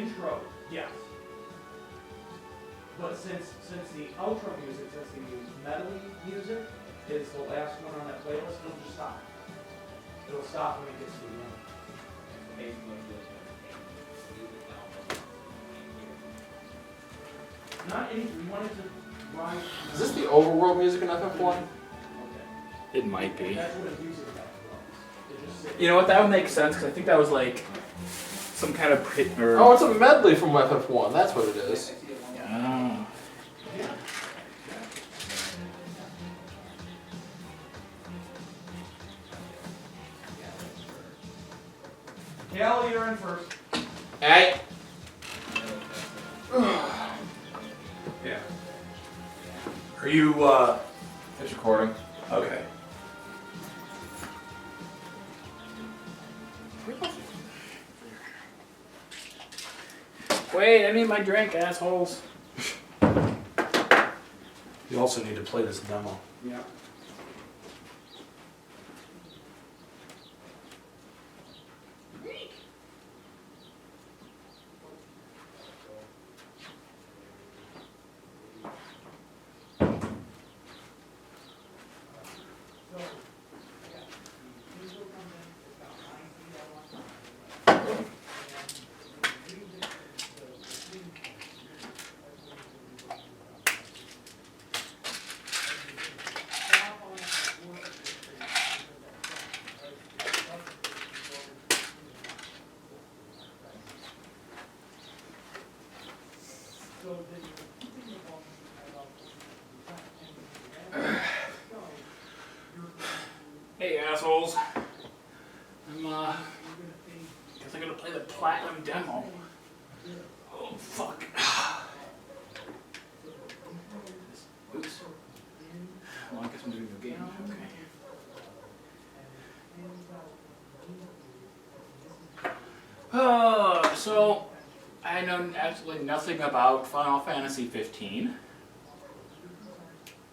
intro, yes. But since the outro music, since the medley music is the last one on that playlist, it'll just stop. It'll stop when it gets to the end. Not any, we wanted to rhyme. Is this the overworld music in FF1? Okay. It might be. That's what it uses that was. It just sits. You know what? That would make sense because I think that was like some kind of Oh, it's a medley from FF1. That's what it is. Oh. Callie, you're in first. Hey. Yeah. Are you, It's recording. okay. Wait, I need my drink, assholes. You also need to play this demo. Yeah. Hey, assholes. Guess I'm gonna play the platinum demo. Oh, fuck. Oops. Well, I guess I'm doing the game. Okay. So, I know absolutely nothing about Final Fantasy 15.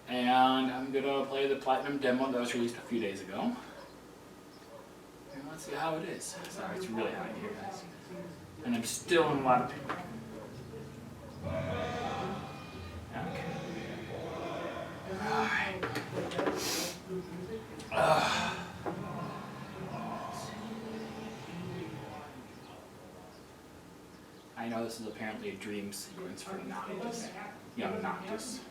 And I'm gonna play the platinum demo that was released a few days ago. And let's see how it is. Sorry, it's really hot here, guys. And I'm still in a lot of pain. Okay. Alright. I know this is apparently a dream sequence for Noctis. Young Noctis.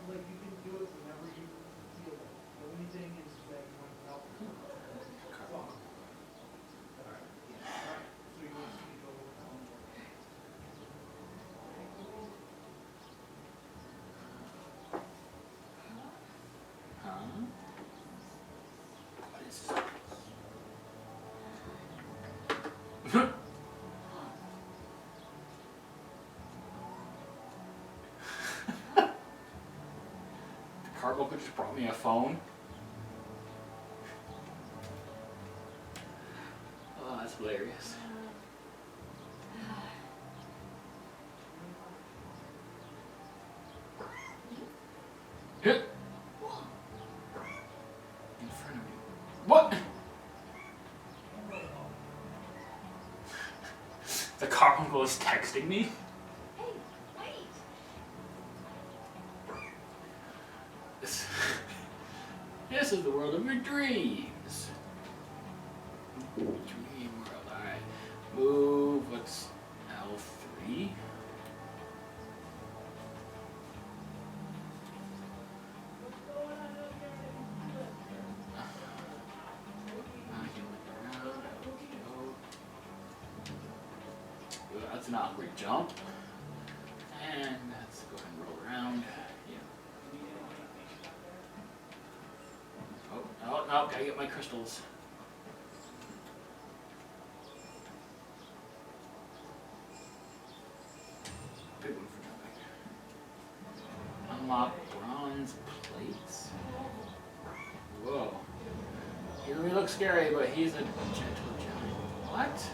What is this? The cargo just brought me a phone. Oh, that's hilarious. In front of me. What? The car uncle is texting me? Hey, wait! This is the world of your dreams. Dream world, alright. Move, what's L3? That's an awkward jump. And let's go ahead and roll around. Yeah. Oh, no, gotta get my crystals. Big one for jumping. Unlock bronze plates. Whoa. He really looks scary, but he's a gentle giant. What?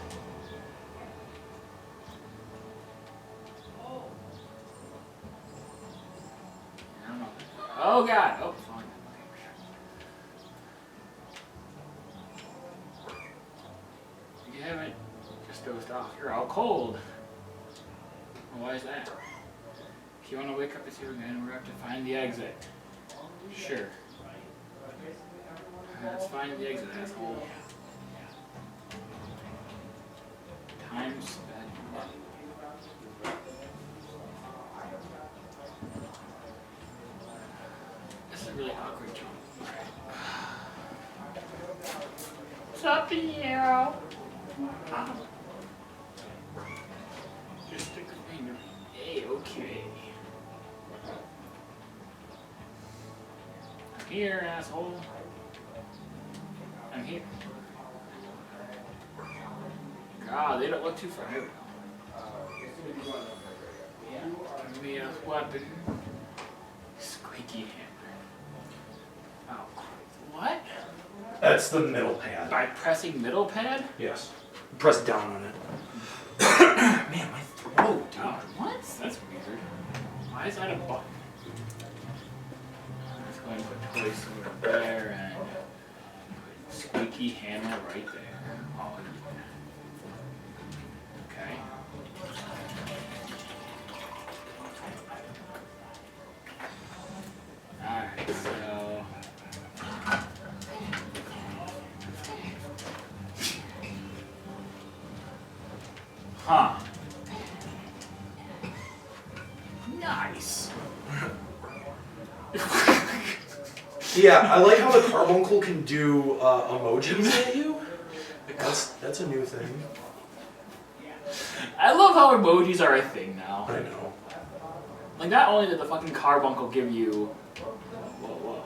I don't know. Oh god! Oh, fine. You haven't just dozed off. You're all cold. why is that? If you want to wake up this again, we're going to find the exit. Sure. Let's find the exit, asshole. Time sped. This is a really awkward jump. What's up, Piero? Just stick a finger. Hey, okay. I'm here, asshole. I'm here. God, they don't look too far. Here we go. Give me a weapon. Squeaky hammer. Oh, what? That's the middle pad. By pressing middle pad? Yes. Press down on it. Man, my throat, dude. Oh, what? That's weird. Why is that a button? Let's go ahead and put toy sword there and put squeaky hammer right there. Oh, yeah. Okay. Alright, so. Huh. Nice. Yeah, I like how the carbuncle can do emojis at you. That's a new thing. I love how emojis are a thing now. I know. Like, not only did the fucking carbuncle give you. Whoa.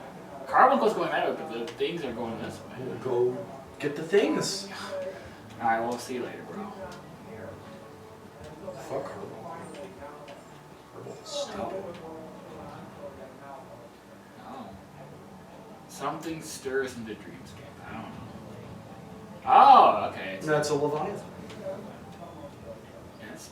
Carbuncle's going that way, but the things are going this way. We'll go get the things. Alright, we'll see you later, bro. Fuck her. Stop. Oh. Something stirs in the dreamscape. I don't know. Oh, okay. That's a Leviathan. Yes.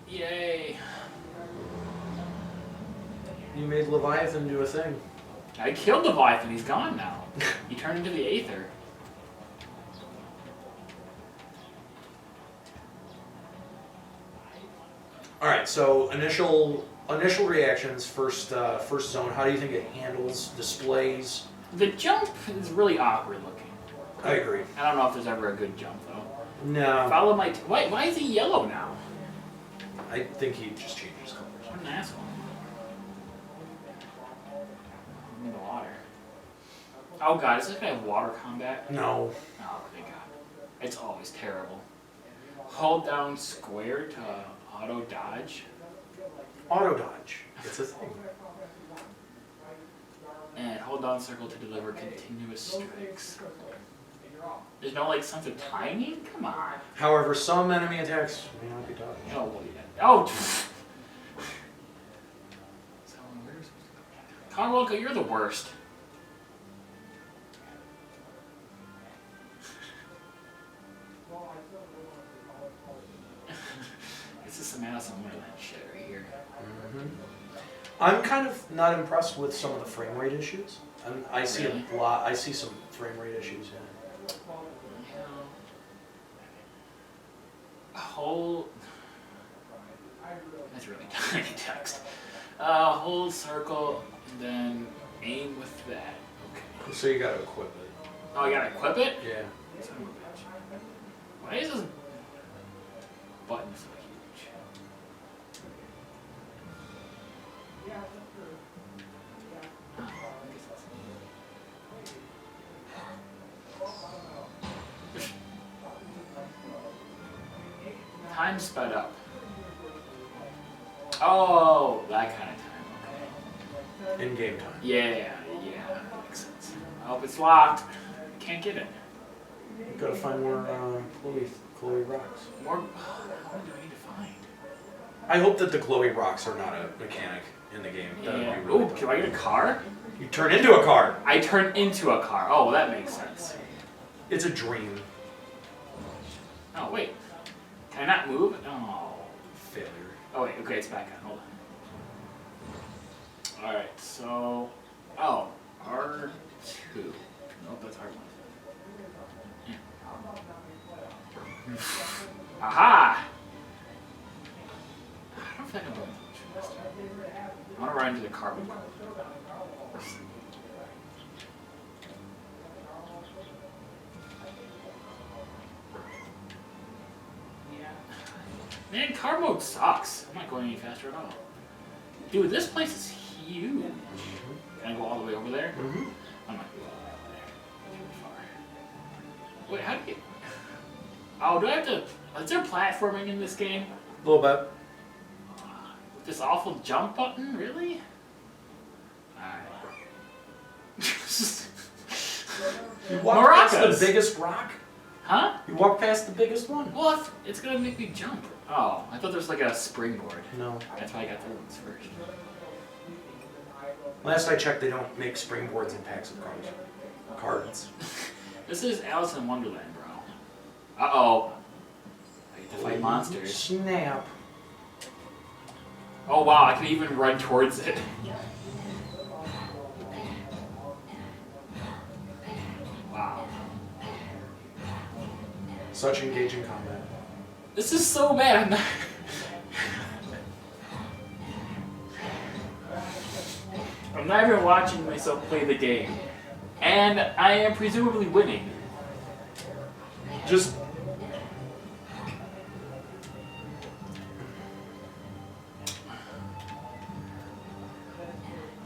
Yay. You made Leviathan do a thing. I killed Leviathan. He's gone now. He turned into the Aether. All right. So initial reactions. First zone. How do you think it handles displays? The jump is really awkward looking. I agree. I don't know if there's ever a good jump though. No. Follow my. Why is he yellow now? I think he just changes colors. What an asshole. I'm in the water. Oh god, is this gonna have water combat? No. Oh, thank god. It's always terrible. Hold down square to auto dodge. Auto dodge. It's a thing. And hold down circle to deliver continuous strikes. There's no like sense of timing? Come on. However, some enemy attacks may not be dodged. Oh, what do you Oh! So, where's Carwalka, you're the worst. This is some Alice in Wonderland shit right here. Mm-hmm. I'm kind of not impressed with some of the frame rate issues. I see Really? a lot. I see some frame rate issues. Yeah. Hold. That's really tiny text. Hold circle and then aim with that. Okay. So you gotta equip it. Oh, I gotta equip it? Yeah. Son of a bitch. Why is this button so huge? Oh, I guess that's- Time sped up. Oh, that kind of time. Okay. In game time. Yeah, that makes sense. I hope it's locked. Can't get it. You gotta find where Chloe rocks. More. What do I need to find? I hope that the Chloe rocks are not a mechanic in the game. That would Yeah. be really Ooh, fun. can I get a car? You turn into a car. I turn into a car. Oh, well, that makes sense. It's a dream. Oh, wait. Can I not move? Oh. Failure. Oh, wait. Okay, it's back on. Hold on. Alright, so. Oh. R2. Nope, that's R1. Aha! I don't think I'm going to trust. I want to run into the carbon. Man, car mode sucks. I'm not going any faster at all. Dude, this place is huge. Can I go all the way over there? Mm-hmm. I'm not going all the way over there. Too far. Wait, how do you... Oh, do I have to... Is there platforming in this game? A little bit. With this awful jump button? Really? Alright. You walk past Maracas. the biggest rock? Huh? You walk past the biggest one? Well, it's gonna make me jump. Oh, I thought there was like a springboard. No. That's why I got the ones first. Last I checked, they don't make springboards in packs of cards. This is Alice in Wonderland, bro. Uh-oh. I get to fight monsters. Snap. Oh wow, I can even run towards it. Wow. Such engaging combat. This is so bad. I'm not... I'm not even watching myself play the game. And I am presumably winning. Just...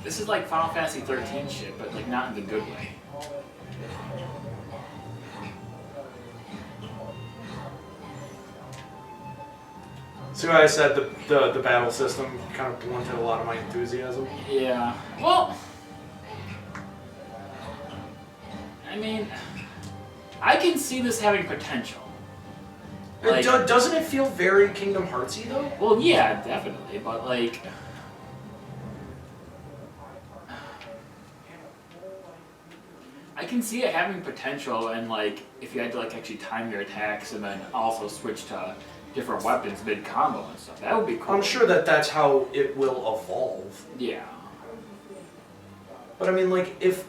This is like Final Fantasy 13 shit, but like not in the good way. See what I said, the battle system kind of blunted a lot of my enthusiasm. Yeah. Well, I mean, I can see this having potential. Like, Doesn't it feel very Kingdom Heartsy though? well, yeah, definitely, but like, I can see it having potential, and like, if you had to like actually time your attacks and then also switch to different weapons mid combo and stuff, that would be cool. I'm sure that that's how it will evolve. Yeah. But I mean, like, if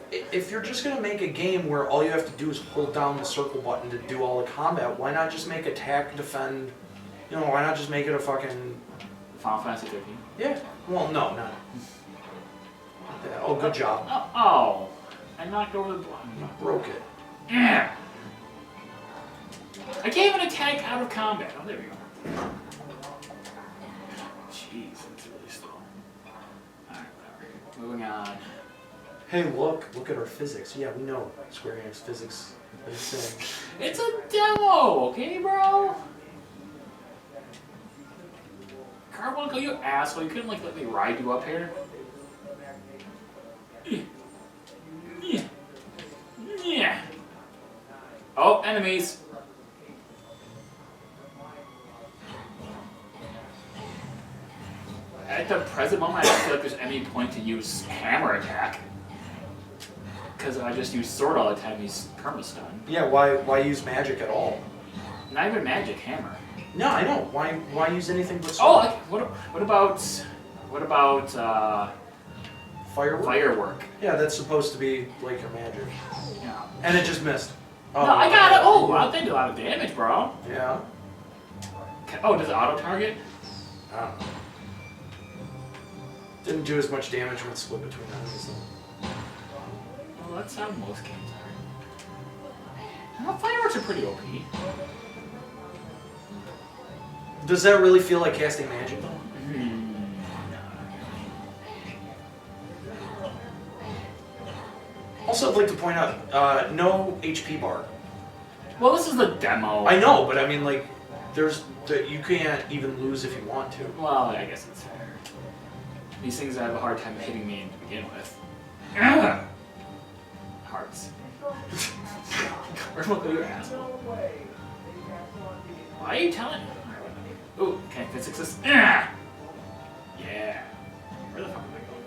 you're just gonna make a game where all you have to do is hold down the circle button to do all the combat, why not just make attack, defend? You know, why not just make it a fucking... Final Fantasy 13. Yeah. Well, no, not. Yeah, oh, good job. Oh, I knocked over the block. You broke it. Yeah. I can't even attack out of combat. Oh, there we go. Jeez, that's really slow. Alright, whatever. Moving on. Hey, look at our physics. Yeah, we know Square Enix physics is saying. It's a demo, okay, bro? Carbuncle, you asshole. You couldn't, like, let me ride you up here? Yeah. Oh, enemies. At the present moment, I don't feel like there's any point to use hammer attack. Because if I just use sword all the time, he's perma-stun. Yeah, why use magic at all? Not even magic, hammer. No, I know. Why use anything but Oh, sword? like, what about Firework? firework? Yeah, that's supposed to be like your magic. Yeah. And it just missed. No, I got it. Oh, wow, they did a lot of damage, bro. Yeah. Oh, does it auto target? I don't know. Didn't do as much damage when split between enemies though. Well, that's how most games are. Well, fireworks are pretty OP. Does that really feel like casting magic though? Also, I'd like to point out, no HP bar. Well, this is the demo. I know, but I mean, like, you can't even lose if you want to. Well, I guess it's fair. These things have a hard time hitting me to begin with. Hearts. Look at your asshole. Why are you telling me? Ooh, can I physics this? Yeah. Where the fuck am I going?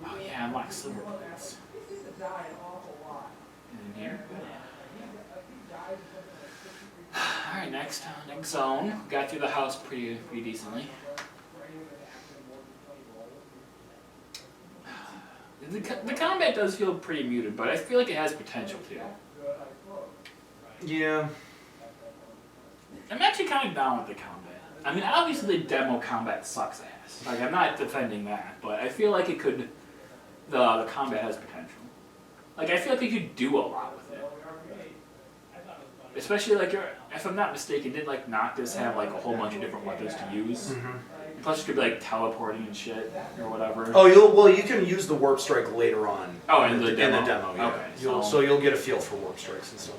Oh yeah, unlock silver bullets. In here? Alright, next zone. Got through the house pretty decently. The combat does feel pretty muted, but I feel like it has potential too. Yeah. I'm actually kind of down with the combat. I mean, obviously the demo combat sucks ass. Like, I'm not defending that, but I feel like it could. The combat has potential. Like, I feel like you could do a lot with it. Especially like, if I'm not mistaken, didn't like Noctis have like a whole bunch of different weapons to use? Mm-hmm. Plus, you could be like teleporting and shit or whatever. Oh, you can use the warp strike later on. Oh, in the demo. Yeah. Okay, So you'll get a feel for warp strikes and stuff.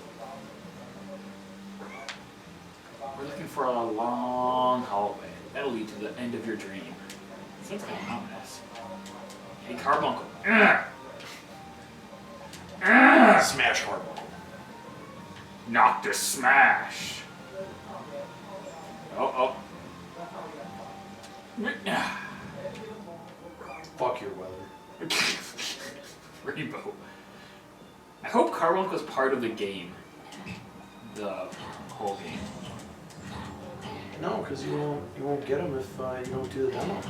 We're looking for a long hallway. That'll lead to the end of your dream. Sounds kind of ominous. Hey, Carbuncle. Smash hard. Noctis smash. Oh. Fuck your weather. Rainbow. I hope Carbuncle was part of the game. The whole game. No, because you won't get them if you don't do the demo.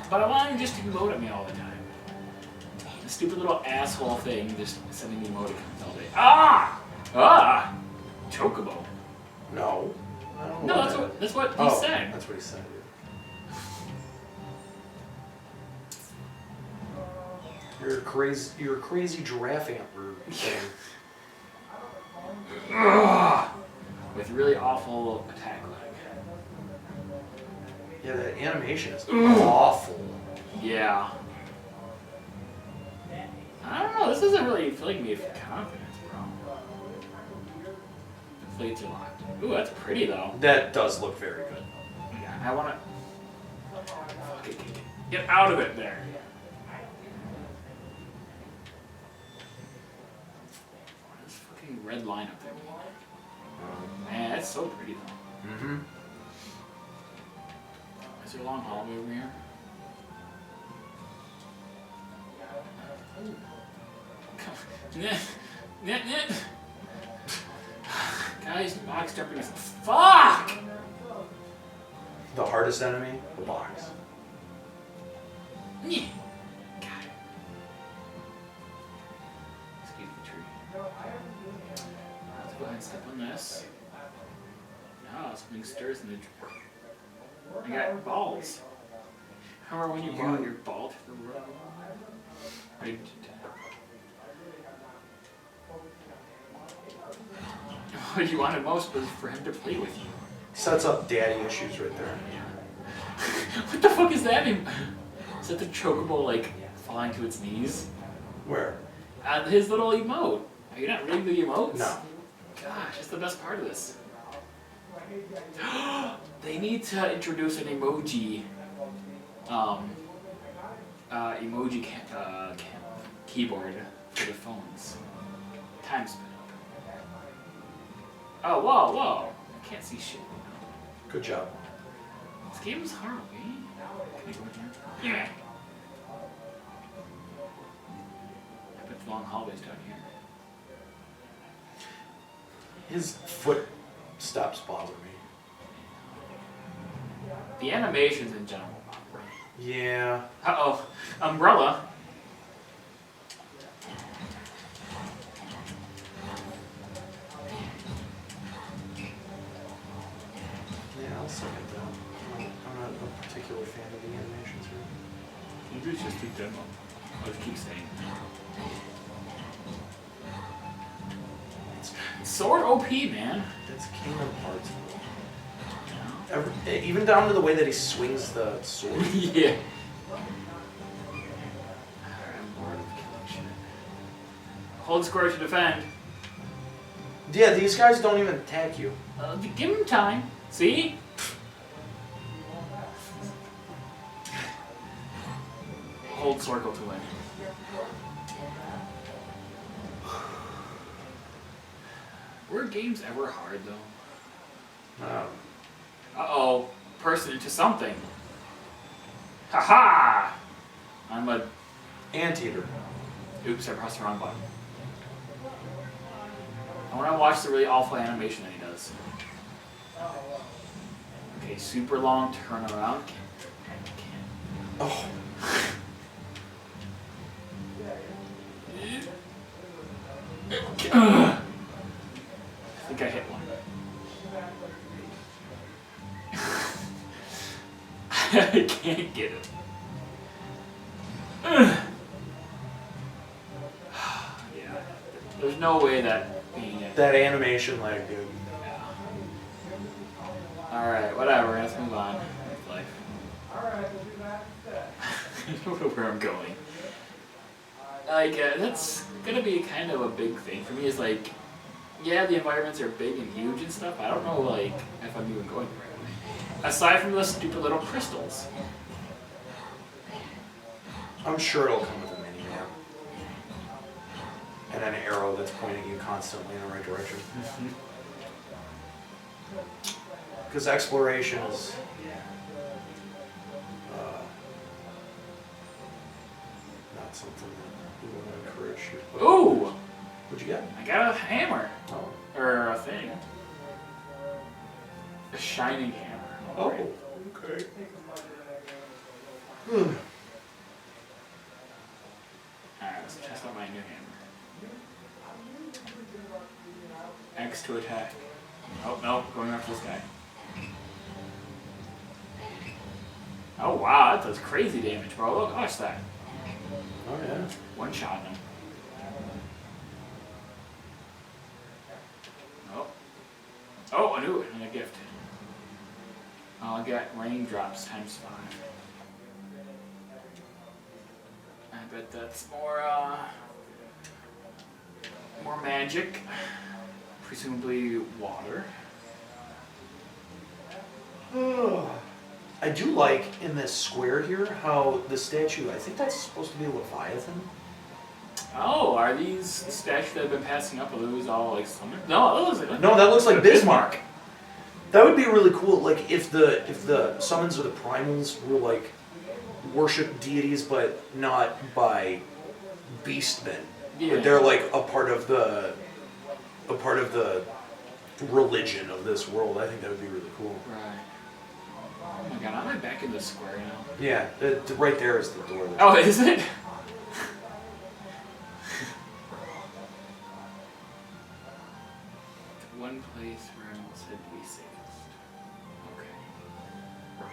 But I want him just to emote at me all the time. The stupid little asshole thing just sending me emoticons all day. Ah! Chocobo. No. I don't No, know that's what he said. That's what he said. You're a crazy giraffe antler thing. With really awful attack lag. Yeah, that animation is awful. Yeah. I don't know, this doesn't really feel like me for confidence, bro. The plates are locked. Ooh, that's pretty though. That does look very good. Yeah, I wanna... Fucking get out of it there. This fucking red line up there. Man, that's so pretty though. Mm-hmm. Is there a long hallway over here? Guys, box jumping is fuck! The hardest enemy, the box. Yeah. Got it. Excuse me, tree. Let's go ahead and step on this. No, something stirs in the tree. I got balls. Remember when you brought your ball to the world? What you wanted most was for him to play with you. Sets up daddy issues right there. What the fuck is that? Is that the chocobo like falling to its knees? Where? His little emote. Are you not reading the emotes? No. Gosh, that's the best part of this. They need to introduce an emoji. Keyboard for the phones. Time spin up. Oh, whoa. I can't see shit. Good job. This game is hard, eh? Can I go in here? Yeah. I bet the long hallways down here. His foot stops bothering me. The animations in general. Yeah. Uh-oh. Umbrella. Yeah, I'll second that. I'm not a particular fan of the animations here. Maybe it's just a demo. I'll just keep saying. Sword OP, man. It's Kingdom Hearts. Even down to the way that he swings the sword. Yeah. I'm bored of killing shit. Hold square to defend. Yeah, these guys don't even attack you. Give him time. See? Hold circle to win. Were games ever hard though? Uh-oh. Person into something. Ha-ha! I'm a... Anteater. Oops, I pressed the wrong button. I want to watch the really awful animation that he does. Okay, super long turnaround. Oh. I think I hit one. I can't get it. Yeah. There's no way that being it. That animation lag, dude. Yeah. Alright, whatever, let's move on. That's life. I don't know where I'm going. Like, that's gonna be kind of a big thing for me, is like, yeah, the environments are big and huge and stuff. I don't know, like, if I'm even going the right way. Aside from those stupid little crystals. I'm sure it'll come with a mini map. And an arrow that's pointing you constantly in the right direction. Because exploration is not something that we want to encourage you. Ooh! What'd you get? I got a hammer. Oh. Or a thing. A shining hammer. Oh, Alright. okay. Alright, let's test out my new hammer. X to attack. Oh, no, going after this guy. Oh, wow, that does crazy damage, bro. Look, watch that. Oh yeah. One shot him. Oh. Oh, I knew it. And a gift. I'll get raindrops times 5. I bet that's more magic. Presumably water. I do like in this square here how the statue, I think that's supposed to be Leviathan. Oh, are these statues that have been passing up? Are those all like summoned? No, that looks like No, that looks like Bismarck. That would be really cool. Like if the summons or the primals were like worship deities, but not by beastmen. Yeah. But they're like a part of the religion of this world. I think that would be really cool. Right. Oh my god, am I back in the square now? Yeah, right there is the door. Oh, is it? One place where I'm said to be safest. Okay. Oh,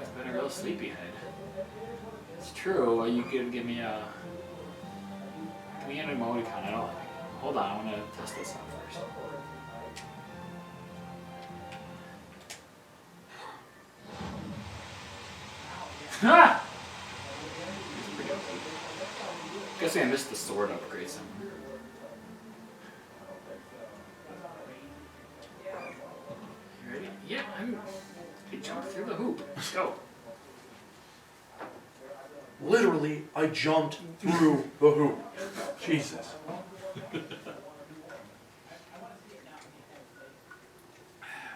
it's been a real sleepyhead. It's true. You could give me an emoticon. I don't. Hold on. I want to test this out first. Ha! Guessing I missed the sword upgrade somewhere. You ready? Yeah, I jumped through the hoop. Let's go. Literally, I jumped through the hoop. Jesus.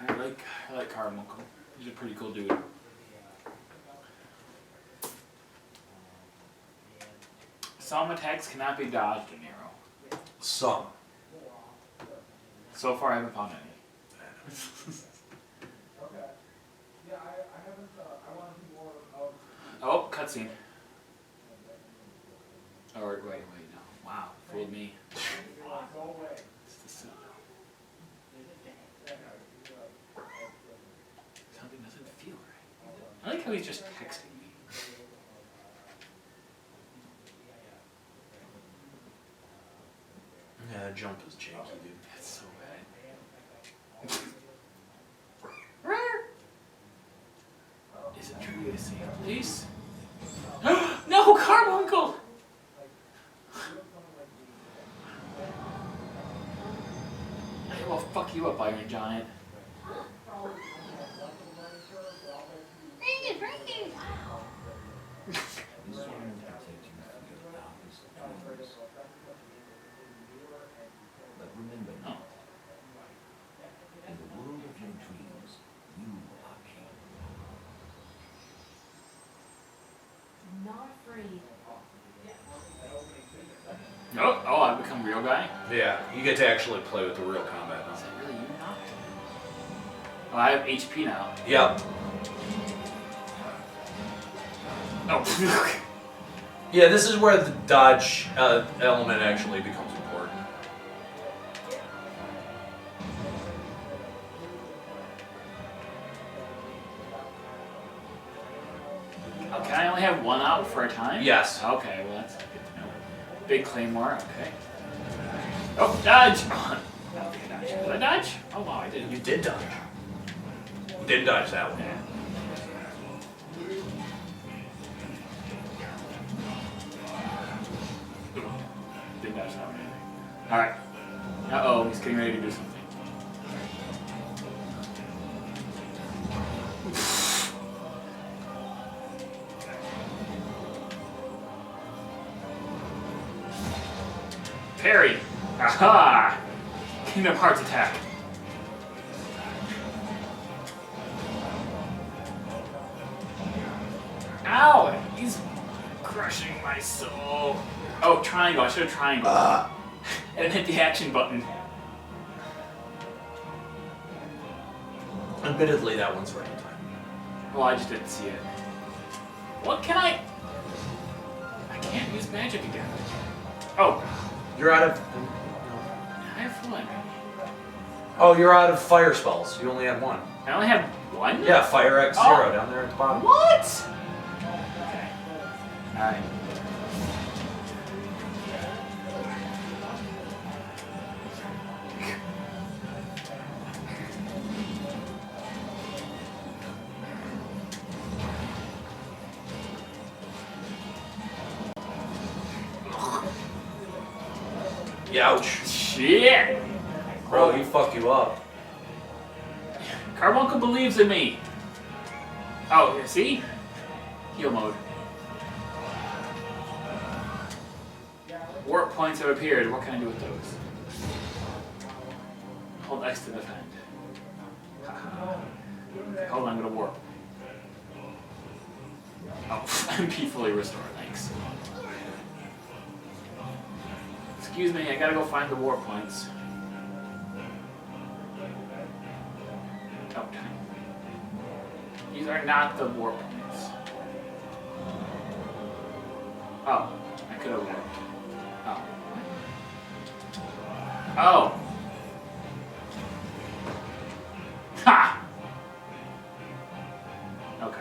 I like Carbuncle. He's a pretty cool dude. Some attacks cannot be dodged in Arrow. Some. So far, I haven't found any. Oh, cutscene. Oh, wait, no. Wow, fooled me. It's the sun. Something doesn't feel right. I like how he's just texting me. Yeah, that jump is janky, dude. That's so bad. Is it truly a safe place? No, Carbuncle! I will fuck you up, Iron Giant. But remember Oh. now, in the world of your dreams, you are king. Not afraid. Oh, I've become real guy? Yeah, you get to actually play with the real combat Is now. that really you not? Oh, I have HP now. Yep. Oh, Yeah, this is where the dodge element actually becomes important. Oh, can I only have one out for a time? Yes. Okay, well that's good to know. Big claymore, okay. Oh, dodge! I don't think I dodged. Did I dodge? Oh wow, I did. You did dodge. You did dodge that one. Yeah. Didn't dodge that one either. Alright. Uh-oh, he's getting ready to do something. Parry! Aha! Kingdom Hearts attack. Ow! He's crushing my soul. Oh, triangle. I should have triangle. And hit the action button. Admittedly, that one's right in time. Well, I just didn't see it. What can I... I can't use magic again. Oh, You're out of. I have one. Oh, you're out of fire spells. You only had one. I only have one? Yeah, Fire X0 Oh. down there at the bottom. What? Okay. Alright. Ouch. Shit! Bro, he fucked you up. Carbuncle believes in me. Oh, see? Heal mode. Warp points have appeared. What can I do with those? Hold X to defend. Okay, hold on, I'm gonna warp. Oh, MP fully restored, thanks. Excuse me, I gotta go find the warp points. Oh, time. These are not the warp points. Oh, I could have warped. Oh. Oh! Ha! Okay.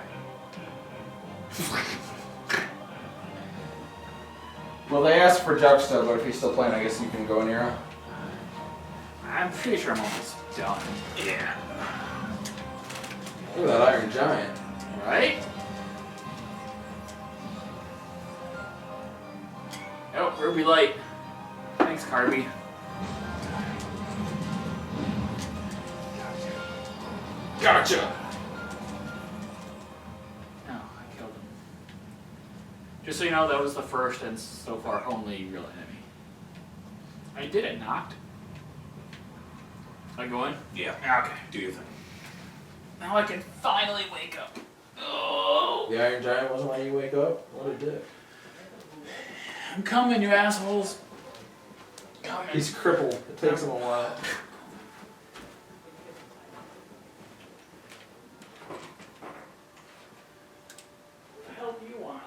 Well, they asked for Juxta, but if he's still playing, I guess you can go near him. I'm pretty sure I'm almost done. Yeah. Look at that Iron Giant. Right? Oh, Ruby Light. Thanks, Carby. Gotcha! Oh, I killed him. Just so you know, that was the first and so far only real enemy. I did it knocked. Am I going? Yeah. Okay. Do your thing. Now I can finally wake up. Oh! The Iron Giant wasn't letting you wake up? What a dick. I'm coming, you assholes. Coming. He's crippled. It takes him a while. What the hell do you want?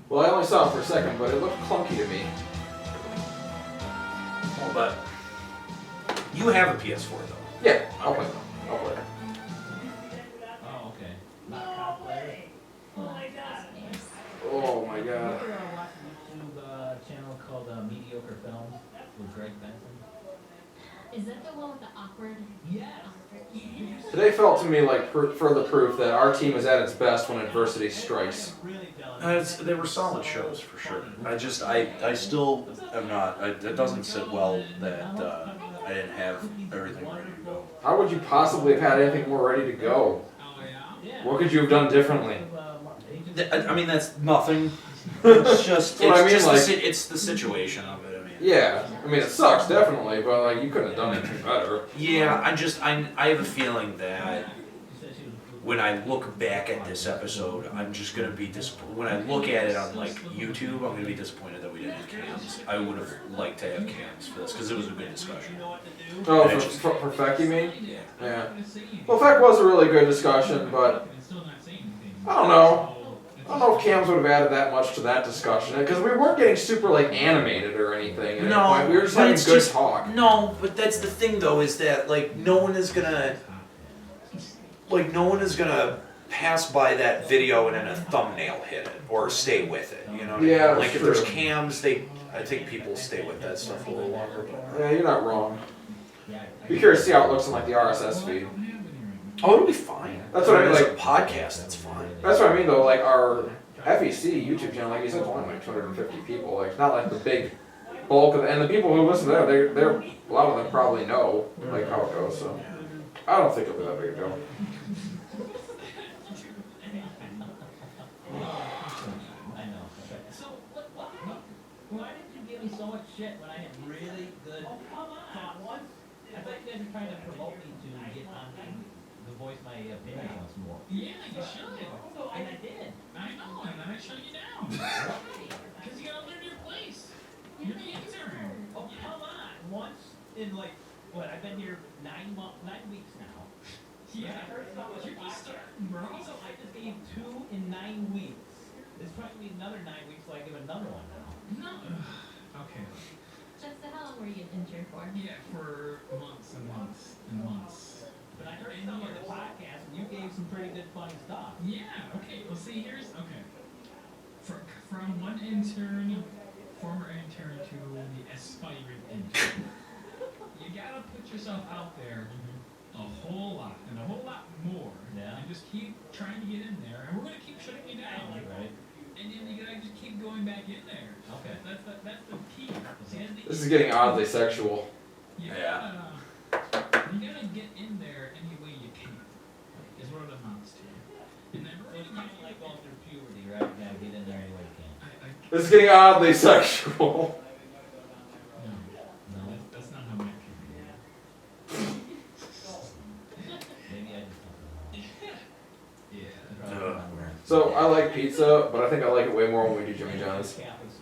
Well, I only saw him for a second, but it looked clunky to me. Well, but you have a PS4 though. Yeah, I'll play. I'll play. Oh, okay. Not cop player. Oh my god. You ever watch a YouTube channel called Mediocre Films with Greg Benson? Is that the one with the awkward? Yes. Today felt to me like further proof that our team is at its best when adversity strikes. They were solid shows for sure. I still am not. It doesn't sit well that I didn't have everything ready to go. How would you possibly have had anything more ready to go? What could you have done differently? I mean, that's nothing. It's just. What I mean, like- it's the situation of it. I mean. Yeah, I mean it sucks definitely, but like you couldn't have done anything better. Yeah, I have a feeling that when I look back at this episode, I'm just gonna be disappointed. When I look at it on like YouTube, I'm gonna be disappointed that we didn't have cams. I would have liked to have cams for this because it was a good discussion. Oh, And it for Feck, you mean? Yeah. Yeah. Well, Feck was a really good discussion, but I don't know. I don't know if cams would have added that much to that discussion because we weren't getting super like animated or anything. At any No, point. We were just but having it's good just- talk. No, but that's the thing though, is that like no one is gonna pass by that video and then a thumbnail hit it or stay with it. You know what I Yeah, mean? that's Like if there's true. cams, I think people stay with that stuff a little longer. But... Yeah, you're not wrong. Be curious to see how it looks in like the RSS feed. Oh, it'll be fine. That's what I mean, As like- a podcast, it's fine. That's what I mean though. Like our FEC YouTube channel, like you said, it's only like 250 people. Like it's not like the big bulk of, and the people who listen to that, they're a lot of them probably know like how it goes. So I don't think it'll be that big a deal. I know. So, why did you give me so much shit when I had really good thoughts? I thought you guys were trying to promote me to get on to voice my opinion once more. Yeah, you should. And I did. I know, and then I shut you down. Because you gotta learn your place. You're the intern. Oh, come on. Once in like, what, I've been here 9 weeks now. Yeah. You're You're just starting, bro. So I just gave 2 in 9 weeks. It's probably another 9 weeks, so I give another one now. No. Okay. Justin, how long were you an intern for? Yeah, for months and months and months. But I heard some of the podcast, and you gave some pretty good funny stuff. Yeah, okay. Well, see, here's, okay. From one intern, former intern, to the aspiring intern. You gotta put yourself out there a whole lot, and a whole lot more. Yeah. And just keep trying to get in there, and we're gonna keep shutting you down. Right. And then you gotta just keep going back in there. Okay. That's the key. See, that's the This is getting oddly sexual. You Yeah. you gotta get in there any way you can, is what it amounts to. And then So really it's kind of like going through puberty, right? You gotta get in there any way you can. This is getting oddly sexual. No, that's not how my puberty Maybe I just don't know. Yeah. I probably don't remember. So I like pizza, but I think I like it way more when we do Jimmy John's.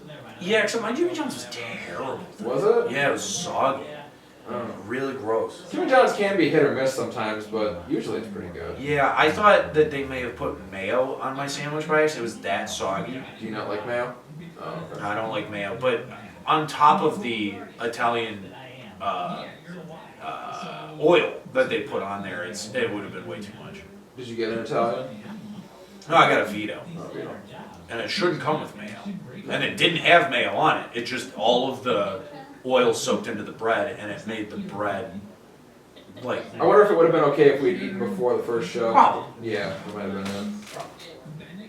Never mind. Yeah, except my Jimmy John's was terrible. Was it? Yeah, it was soggy. Yeah. I don't know. Really gross. Jimmy John's can be hit or miss sometimes, but usually it's pretty good. Yeah, I thought that they may have put mayo on my sandwich by accident. It was that soggy. Do you not like mayo? Oh, okay. I don't like mayo, but on top of the Italian oil that they put on there, it would have been way too much. Did you get an Italian? No, I got a Vito, Oh, you don't. and it shouldn't come with mayo. And it didn't have mayo on it. It just all of the oil soaked into the bread, and it made the bread like. I wonder if it would have been okay if we'd eaten before the first show. Probably. Yeah, it might have been that. Benick?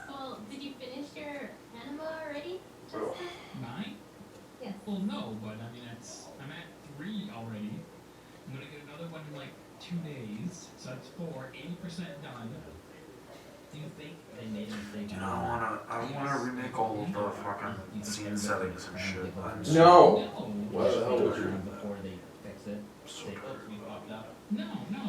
Well, did you finish your anima already, Oh. Justin? 9? Yes. Well, no, but I mean, I'm at 3 already. I'm gonna get another one in like 2 days, so that's 4, 80% done. Do you think they made a mistake? I wanna remake all of the fucking scene settings and shit. I'm so- No. No. What the hell would you? Before they fix it, say, oops, we fucked up. No,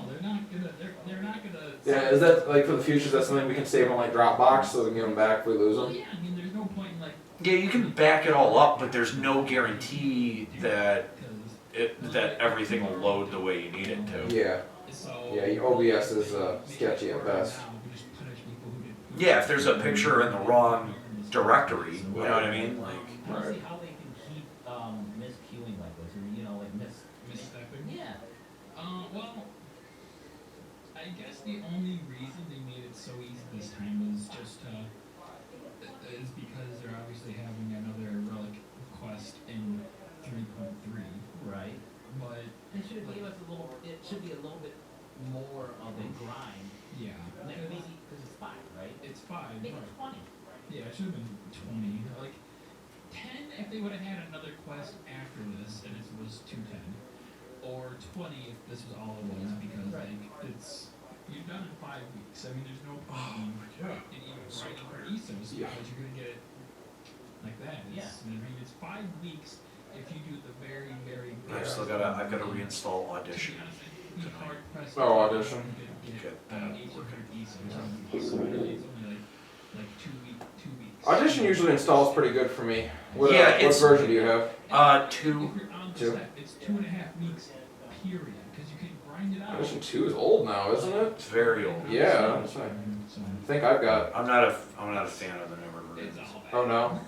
they're not gonna. They're not gonna. Yeah, is that like for the future? Is that something we can save on like Dropbox so we can get them back if we lose Well, them? yeah. I mean, there's no point in like Yeah, you can back it all up, but there's no guarantee that because that everything will load the way you need it to. Yeah. so. Yeah, OBS is sketchy at best. Now, we just punish people who did. Yeah, if there's a picture in the wrong directory, you know what I mean? Like, I don't see how they can keep miscuing like this, or like Misstepping. Yeah. Well, I guess the only reason they made it so easy this time was just is because they're obviously having another relic quest in 3.3, Right. but They should have gave us a little. It should be a little bit more of a grind. yeah, Like maybe because it's 5, right? it's 5. Make But it 20. yeah, it should have been 20. Like 10 if they would have had another quest after this and it was 210, or 20 if this was all it was because Right. like it's you're done in 5 weeks. I mean, there's no point in even writing for ESOs Yeah. because you're gonna get it like that. It's, I mean, it's 5 weeks if you do the very I've gotta reinstall Audition. Oh, Audition. Get that working. So really it's only like 2 weeks. Audition usually installs pretty good for me. What, Yeah, what it's- version do you have? 2. If you're on the Two. step, it's 2.5 weeks period because you can grind it out. Edition 2 is old now, isn't it? It's very old. Yeah, that's right. I think I've got. I'm not a fan of the newer It's versions. all bad. Oh no.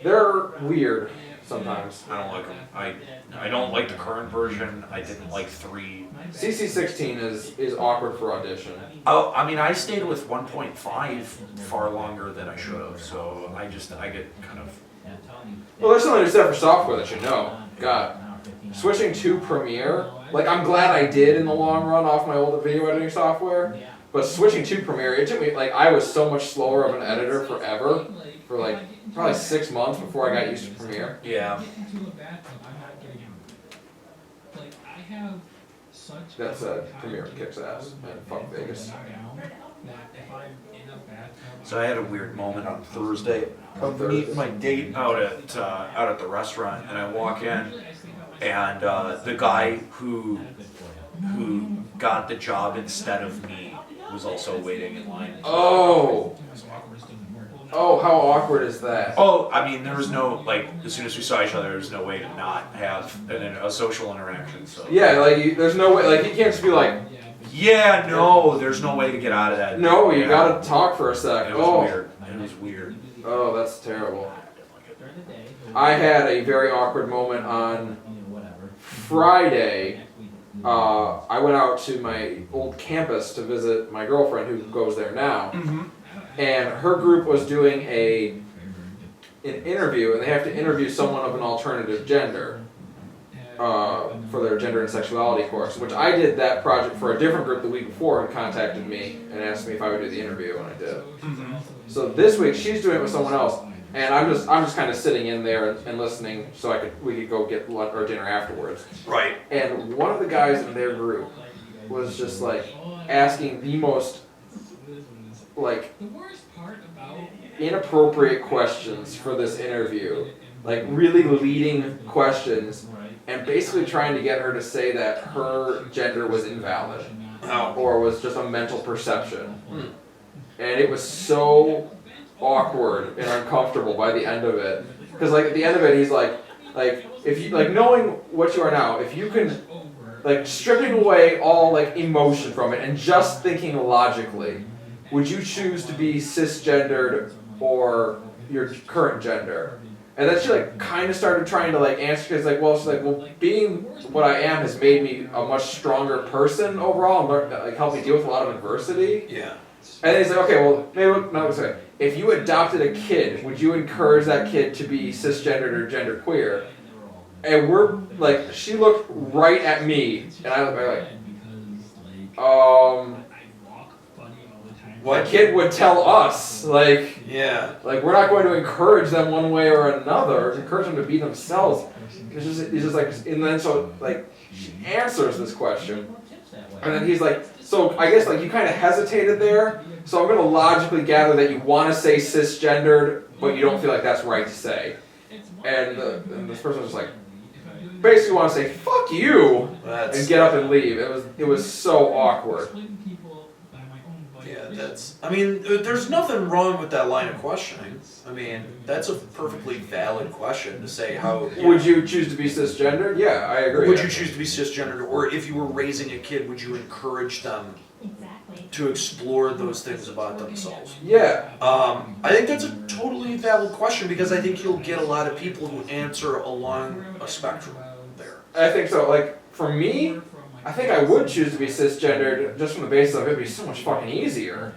They're weird sometimes. I don't like them. I don't like the current version. I didn't like 3. CC16 is awkward for audition. Oh, I mean, I stayed with 1.5 far longer than I should have, so I get kind of. Well, there's something to say for software that you know. God, switching to Premiere, like I'm glad I did in the long run off my old video editing software, but switching to Premiere, it took me, like I was so much slower of an editor forever, for like probably 6 months before I got used to Premiere. Yeah. Get into a bathtub, I'm not getting out. Like, I have such. That said, Premiere kicks ass, and fuck Vegas. That if I'm in a bathtub. So I had a weird moment on Thursday. On I'm Thursday. meeting my date out at the restaurant, and I walk in, and the guy who got the job instead of me was also waiting in line. Oh, how awkward is that? Oh, I mean, there was no, like, as soon as we saw each other, there was no way to not have a social interaction, so. Yeah, like there's no way, like he can't just be like, Yeah, no, there's no way to get out of that. no, you Yeah. gotta talk for a sec. It was Oh, weird. It was weird. oh, that's terrible. I had a very awkward moment on Friday. I went out to my old campus to visit my girlfriend who goes there now, Mm-hmm. and her group was doing an interview, and they have to interview someone of an alternative gender for their gender and sexuality course, which I did that project for a different group the week before and contacted me and asked me if I would do the interview, and I did. So this week she's doing it with someone else, and I'm just kind of sitting in there and listening so we could go get lunch or dinner afterwards. Right. And one of the guys in their group was just like asking the most like The worst part about inappropriate questions for this interview, like really leading questions, and basically trying to get her to say that her gender was invalid or was just a mental perception. And it was so awkward and uncomfortable by the end of it, because like at the end of it he's like if you like knowing what you are now, if you can like stripping away all like emotion from it and just thinking logically, would you choose to be cisgendered or your current gender? And then she like kind of started trying to like answer, because like she's like, well, being what I am has made me a much stronger person overall and like helped me deal with a lot of adversity. Yeah. And then he's like, okay, well, maybe not this way. If you adopted a kid, would you encourage that kid to be cisgendered or genderqueer? And we're like, she looked right at me, and I looked like, what kid would tell us? Like, Yeah. like we're not going to encourage them one way or another. Encourage them to be themselves. It's just like, and then so like she answers this question, and then he's like, so I guess like you kind of hesitated there. So I'm gonna logically gather that you want to say cisgendered, but you don't feel like that's right to say. And this person was like, basically want to say fuck you and get up and leave. It was so awkward. Yeah, that's. I mean, there's nothing wrong with that line of questioning. I mean, that's a perfectly valid question to say how. Would you choose to be cisgendered? Yeah, I agree. Would you choose to be cisgendered, or if you were raising a kid, would you encourage them Exactly. to explore those things about themselves? Yeah. I think that's a totally valid question, because I think you'll get a lot of people who answer along a spectrum there. I think so. Like, for me, I think I would choose to be cisgendered just from the basis of it'd be so much fucking easier.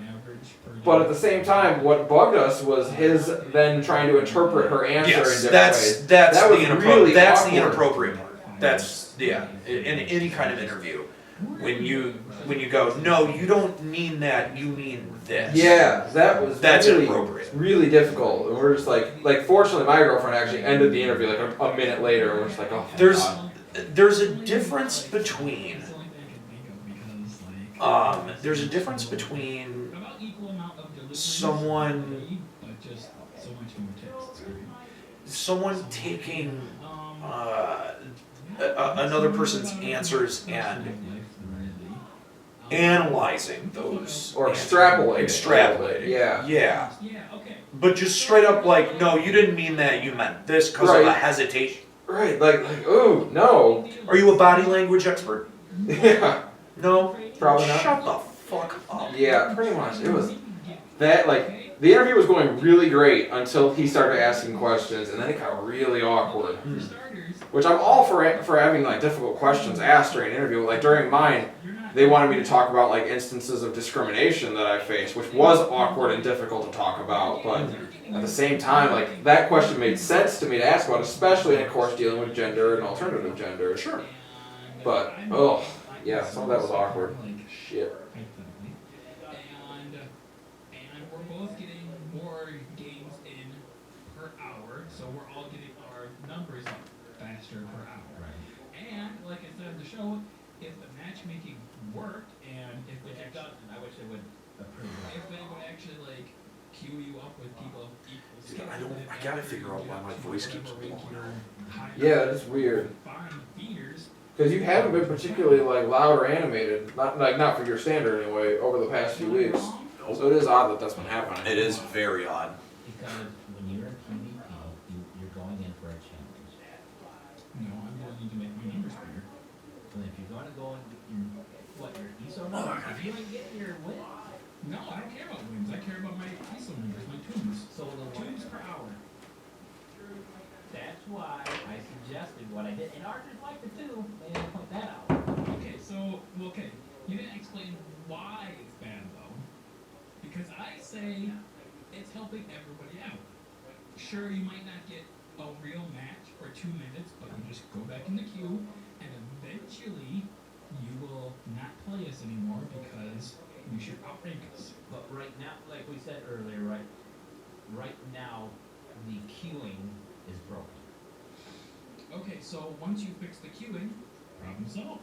But at the same time, what bugged us was his then trying to interpret her answer in different ways. That was was really that's the awkward. inappropriate part. That's in any kind of interview. When you go, no, you don't mean that, you mean this. Yeah, that's really, inappropriate. really difficult. And we're just like fortunately my girlfriend actually ended the interview like a minute later, and we're just like, oh thank God. There's a difference between someone taking another person's answers and analyzing those Or answers. extrapolating. Yeah. Yeah. But just straight up like, no, you didn't mean that, you meant this because of a Right. hesitation. Right, like, oh, no. Are you a body language expert? Yeah, No, probably not. shut the fuck up. Yeah, pretty much. It was that, like, the interview was going really great until he started asking questions, and then it got really awkward. For starters, Which I'm all for having like difficult questions asked during an interview. Like during mine, you're not. they wanted me to talk about like instances of discrimination that I faced, which was awkward and difficult to talk about. But at the same time, like that question made sense to me to ask about, especially in a course dealing with gender and alternative gender. Sure. But oh yeah, some of that was awkward. Shit. Hypothetically. And we're both getting more games in per hour, so we're all getting our numbers up faster per hour. Right. And like I said in the show, if the matchmaking worked and if Which it it doesn't, I wish it would approve of. if they would actually like queue you up with people of equal Yeah, skill, I gotta figure out why my voice keeps blowing. Yeah, that's weird. Find feeders. Because you haven't been particularly like loud or animated, not for your standard anyway, over the past few weeks. So it is odd that that's been happening. It is very odd. Because when you're in PvP, you're going in for a challenge. No, I'm going to make my numbers bigger. And if you're gonna go and get your ESO numbers, if you ain't getting your wins. No, I don't care about wins. I care about my ISO numbers, my tunes. So the Tunes per hour. That's why I suggested what I did, and archers liked it too. They didn't point that out. Okay, so, okay. You didn't explain why it's bad though. Because I say it's helping everybody out. Sure, you might not get a real match for 2 minutes, but you just go back in the queue, and eventually you will not play us anymore because you should outrank us. But right now, like we said earlier, right now, the queuing is broken. Okay, so once you fix the queuing, problem solved.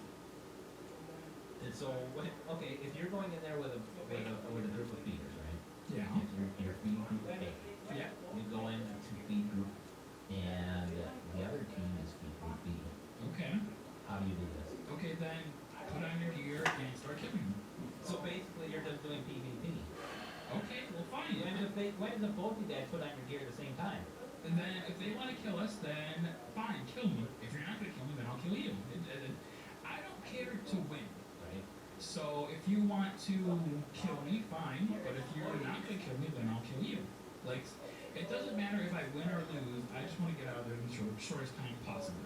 And so, if you're going in there with a group of feeders, right? Yeah. If you're feeding group A, Yeah. you go in to feed group, and the other team is feed group B. Okay. How do you do this? Okay, then put on your gear and start killing them. So basically, you're just doing PvP. Okay, well fine. When does both you guys put on your gear at the same time? And then if they want to kill us, then fine, kill me. If you're not gonna kill me, then I'll kill you. I don't care to win. Right? So if you want to kill me, fine. But if you're not gonna kill me, then I'll kill you. Like, it doesn't matter if I win or lose. I just want to get out of there in the shortest time possible.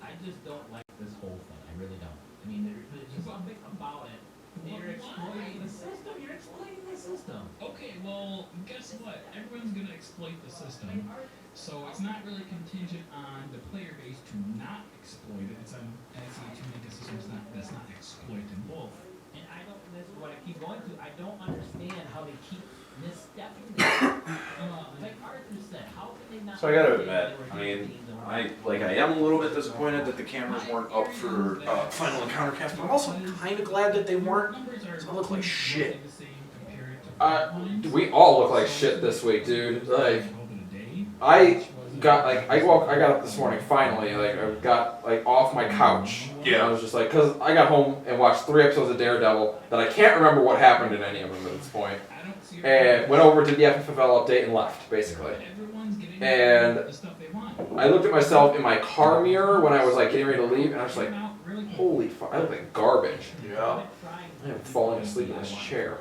I just don't like this whole thing. I really don't. I mean, there's just something about it. You're exploiting the system. You're exploiting the system. Okay, well, guess what? Everyone's gonna exploit the system. So it's not really contingent on the player base to not exploit it. It's on NSA to make a system that's not exploitable. And I don't. This is what I keep going to. I don't understand how they keep misstepping this. Like Arthur said, how can they not? So I gotta understand admit, there were I mean, teams and I am a little bit disappointed that the cameras weren't up for Final Encounter cast, but I'm also kind of glad that they weren't. Numbers are I look like shit. roughly the same compared to We all look like shit this week, dude. Like, I I got up this morning finally. Like, I got like off my couch. Yeah. And I was just like, cause I got home and watched 3 episodes of Daredevil that I can't remember what happened in any of them at this point. And went over to the FFL update and left, basically. And I looked at myself in my car mirror when I was like getting ready to leave, and I was like, holy fuck, I look like garbage. Yeah. I am falling asleep in this chair.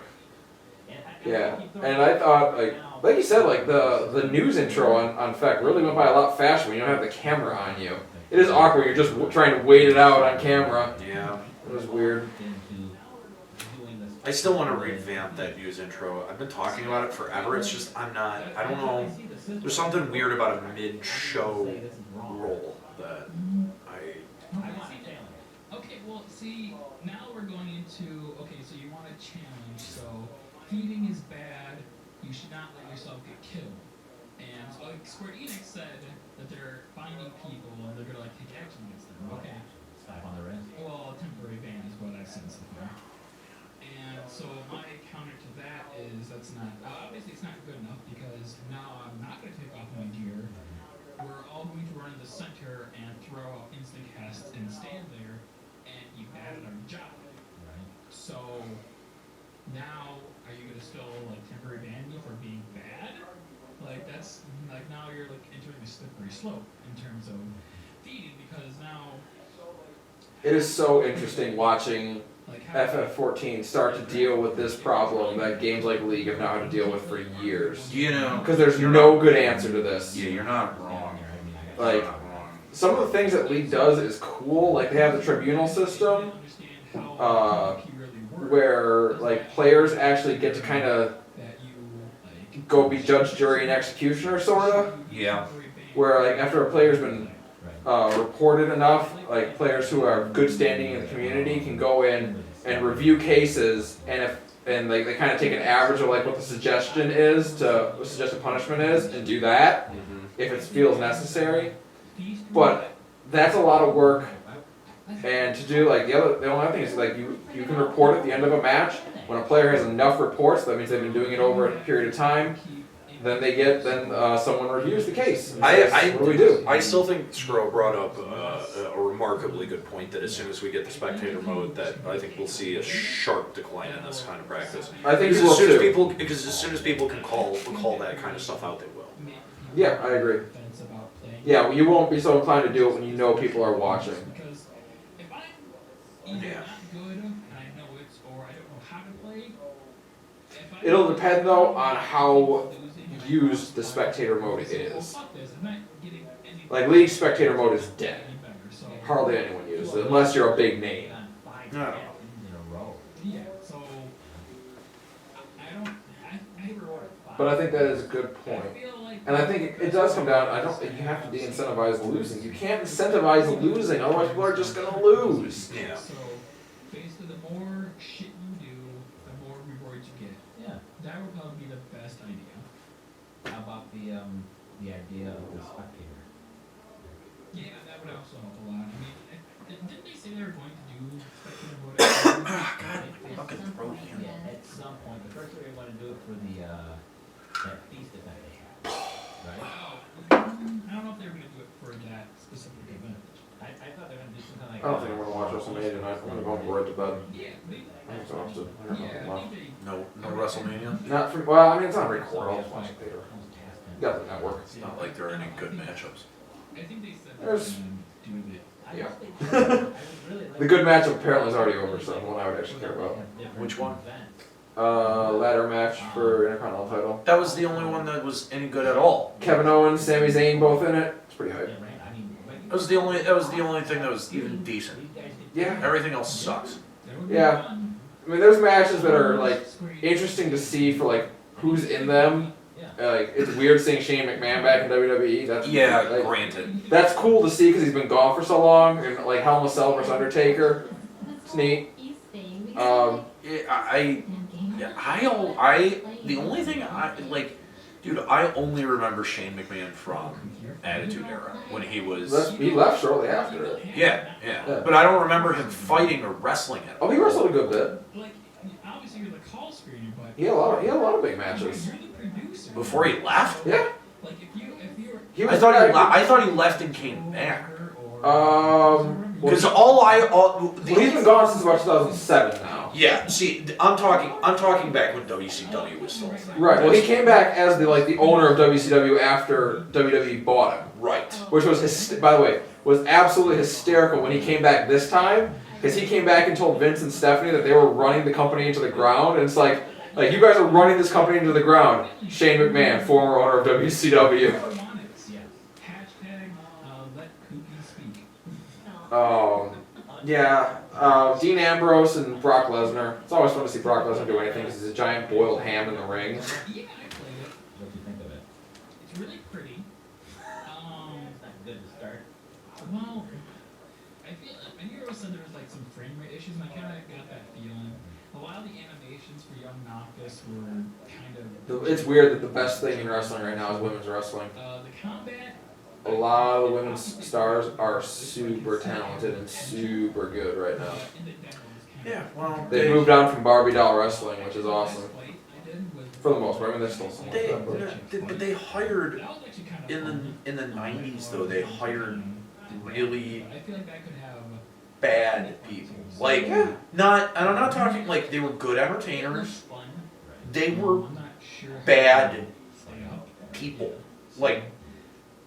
Yeah, and I thought, like you said, like the news intro on FEC really went by a lot faster when you don't have the camera on you. It is awkward, you're just trying to wait it out on camera. Yeah. It was weird. I still want to revamp that news intro. I've been talking about it forever. It's just I don't know. There's something weird about a mid-show role that Okay, well, see, now we're going into, okay, so you want a challenge, so feeding is bad, you should not let yourself get killed. And so, like, Square Enix said that they're finding people and they're gonna, like, take action against them. Okay. Slap on the wrist. Well, a temporary ban is what I've said so far. And so my counter to that is that's not, obviously it's not good enough because now I'm not going to take off my gear. We're all going to run in the center and throw out instant casts and stand there and you added our job. Right. So now are you going to still like temporary ban me for being bad? Like that's, like now you're like entering a slippery slope in terms of feeding because now it is so interesting watching Like how FF14 start to deal with this problem that games like League have not had to deal with for years. You know, Because there's no good answer to this. yeah, you're not wrong. Like, You're not wrong. some of the things that League does is cool. Like, they have the tribunal system, where, like, players actually get to kind of go be judge, jury, and executioner, sort of. Yeah. Where, like, after a player's been reported enough, like, players who are good standing in the community can go in and review cases, and like they kind of take an average of like what the suggested punishment is, and do that if it feels necessary. But that's a lot of work, and to do like the only other thing is like you can report at the end of a match when a player has enough reports. That means they've been doing it over a period of time. Then someone reviews the case. And says, what do we do? I still think Scro brought up a remarkably good point that as soon as we get the spectator mode, that I think we'll see a sharp decline in this kind of practice. I think Because we will as soon as too. because as soon as people can call that kind of stuff out, they will. Yeah, I agree. Yeah, well, you won't be so inclined to do it when you know people are watching. Because if I'm either Yeah. not good and I know it, or I don't know how to play, if I It'll depend though on how losing, used the spectator mode well, is. fuck this, I'm not getting anything Like League spectator mode is dead. any better, so Hardly anyone uses it unless you're a big name. No. yeah, so I don't, But I think that is a good I point. feel like And I think it does come down, I don't think you have to de-incentivize losing. You can't incentivize losing, otherwise people are just gonna lose. Yeah. So basically, the more shit you do, the more rewards you get. Yeah. That would probably be the best idea. How about the idea of the spectator? Yeah, that would also help a lot. I mean, didn't they say they were going to do spectator mode? at- God, fucking throat here. Yeah, at some point, the first way we want to do it for the, that feast event they have, right? Wow. I don't know if they were going to do it for that specific event. I thought they were gonna do something like. I don't think I'm gonna watch WrestleMania tonight. I'm gonna go right to bed. Yeah, maybe. I'm exhausted. I got nothing Yeah, I left. think they. No WrestleMania. Not from, well, I mean, it's on record. I'll just watch it later. You got the network. It's not like there are any good matchups. I think they said There's- they're going to do it. Yeah. The good matchup apparently is already over, so one I would actually care about. Which one? Ladder match for Intercontinental title. That was the only one that was any good at all. Kevin Owens, Sami Zayn, both in it. It's pretty hype. That was the only thing that was even decent. Yeah. Everything else sucks. That would be Yeah. fun. I mean, there's matches that are like interesting to see for like who's in them. Like it's weird seeing Shane McMahon back in WWE. That's Yeah, like, granted. that's cool to see because he's been gone for so long. And like Hell in a Cell versus Undertaker. It's neat. The only thing dude, I only remember Shane McMahon from Attitude Era when he was. He left shortly after it. Yeah. Yeah. But I don't remember him fighting or wrestling at all. Oh, he wrestled a good bit. Like, obviously you're the call screener, but He had a lot of big matches. you're the producer. Before he left? Yeah. Like, if you were. He I was. I thought he left and came back. Well, Because well, he's been gone since about 2007 now. Yeah, see, I'm talking back when WCW was still a thing. Right. Well, he came back as the owner of WCW after WWE bought him, Right. which was by the way was absolutely hysterical when he came back this time because he came back and told Vince and Stephanie that they were running the company into the ground, and it's like you guys are running this company into the ground. Shane McMahon, former owner of WCW. Hashtag let Kooky speak. Dean Ambrose and Brock Lesnar. It's always fun to see Brock Lesnar do anything because he's a giant boiled ham in the ring. Yeah, I played it. What do you think of it? It's really pretty. It's not good to start. Well, I hear it said there was like some frame rate issues, and I kind of got that feeling. A lot of the animations for Young Noctis were kind of. It's weird that the best thing in wrestling right now is women's wrestling. The combat. A lot of the women's stars are super talented and super good right now. In the demo was kind Yeah, well, They moved on from Barbie doll wrestling, which is awesome. For the most part, I mean, there's still some. but they hired in the 90s though. They hired really I feel like that could have. bad people. Like, and I'm not talking like they were good entertainers. They were bad people. Like,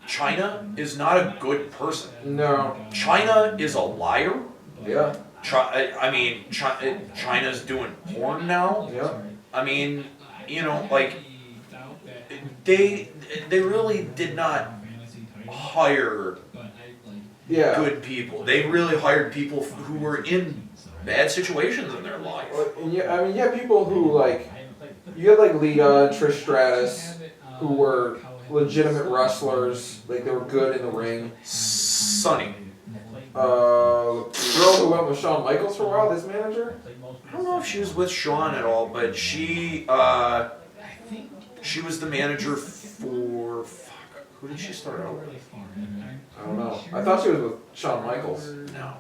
China is not a good person. No. China is a liar. Yeah. I mean, China's doing porn now. Yeah. I mean, you know, like they really did not hire Yeah. good people. They really hired people who were in bad situations in their life. And yeah, I mean, you have people who like, you had like Lita and Trish Stratus, who were legitimate wrestlers. Like they were good in the ring. Sunny. The girl who went with Shawn Michaels for a while, his manager. I don't know if she was with Sean at all, but she was the manager for who did she start out with? I don't know. I thought she was with Shawn Michaels. No.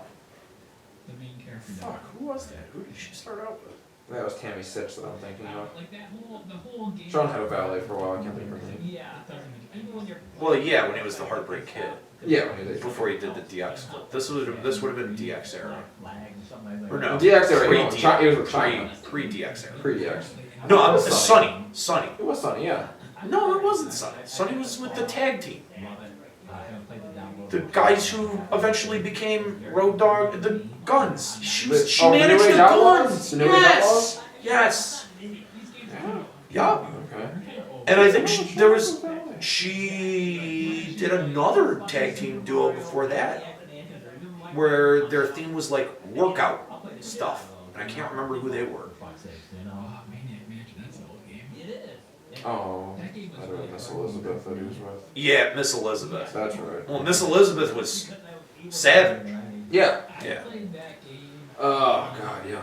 The main character. Fuck, who was that? Who did she start out with? That was Tammy Sitch that I'm thinking of. Like that the whole game. Shawn had a valet for a while. I can't think of her name. Yeah, it doesn't make even when you're. Well, yeah, when he was the Heartbreak Kid. Yeah, when he did. Before he did the DX flip. This would have been DX era. Or no? DX era. Pre He was with China. Pre DX era. Pre-DX. No, I'm Sunny. Sunny. It was Sunny, yeah. No, it wasn't Sunny. Sunny was with the tag team. The guys who eventually became Road Dogg, the Guns. She managed New Age the Outlaws? Guns. The New Age Outlaws? Yes. Yeah. Okay. And I think she did another tag team duo before that, where their theme was like workout stuff. And I can't remember who they were. Oh, Maniac Mansion, that's an old game. Oh, I don't know, Miss Elizabeth that he was with. Yeah, Miss Elizabeth. That's right. Well, Miss Elizabeth was savage. Yeah. Yeah. Played that game. Oh, God, yeah.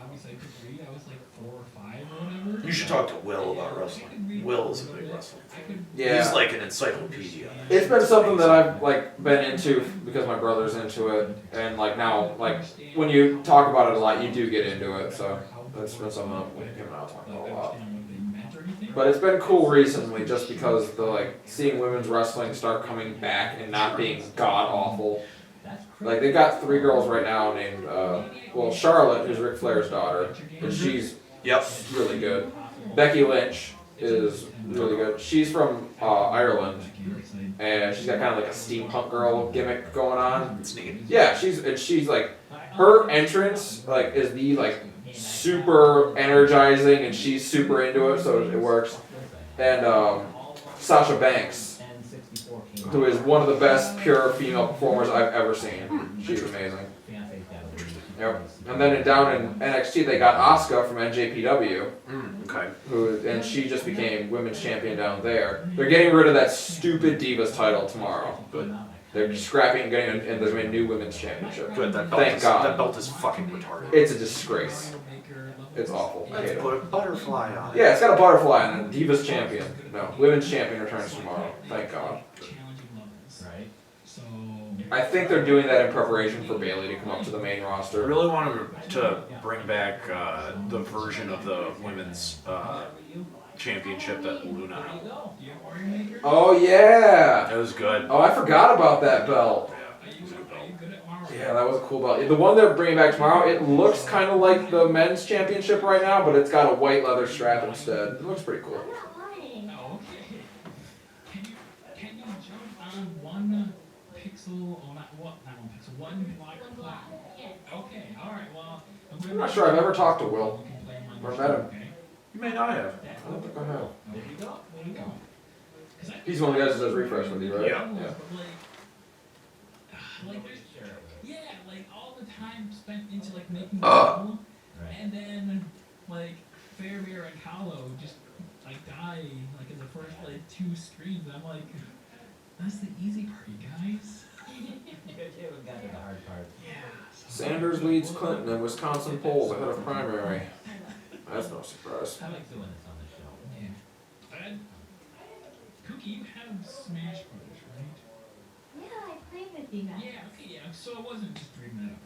Obviously I could read, I was like 4 or 5 or whatever. You should talk to Will about wrestling. Will is a big wrestler. Yeah. He's like an encyclopedia. It's been something that I've like been into because my brother's into it, and like now, like when you talk about it a lot, you do get into it. So that's been something that him and I'll talk about a lot. But it's been cool recently, just because the like seeing women's wrestling start coming back and not being god awful. Like they've got 3 girls right now named well Charlotte, who's Ric Flair's daughter, and she's really good. Becky Lynch is really good. She's from Ireland, and she's got kind of like a steampunk girl gimmick going on. It's neat. Yeah, she's like her entrance like is the like super energizing, and she's super into it, so it works. And Sasha Banks, who is one of the best pure female performers I've ever seen. She's amazing. Yep. And then down in NXT, they got Asuka from NJPW, Okay. and she just became women's champion down there. They're getting rid of that stupid Divas title tomorrow. Good. They're scrapping and getting, and there's a new women's championship. Good. That Thank God. That belt is fucking retarded. It's a disgrace. It's awful. I hate Let's it. put a butterfly on it. Yeah, it's got a butterfly and a Divas champion. No, women's champion returns tomorrow. Thank God. Right. So I think they're doing that in preparation for Bayley to come up to the main I roster. really want them to bring back the version of the women's championship that Luna had. Oh yeah. It was good. Oh, I forgot about that belt. It was a good belt. Yeah, that was a cool belt. The one they're bringing back tomorrow, it looks kind of like the men's championship right now, but it's got a white leather strap instead. It looks pretty cool. I'm not lying. Oh, okay. Can you jump on one pixel or not one pixel, one block One cloud? block. Yeah. Okay, alright, well I'm not sure I've ever talked to Will. Or met him. Okay. You may not have. I don't think I have. There you go. There you go. He's one of the guys that does refresh with you, right? Yeah. Like there's like all the time spent into like making the Uh. level, and then like Fairmere and Hollow just like die like in the first like 2 screens. I'm like, that's the easy part, you guys. You haven't gotten to the hard part. Yeah. Sanders leads Clinton in Wisconsin polls ahead of primary. That's no surprise. I like doing this on the show. Yeah. Cookie, you have Smash Brothers, right? Yeah, I played with you guys. Yeah. Okay. Yeah. So I wasn't just dreaming that up.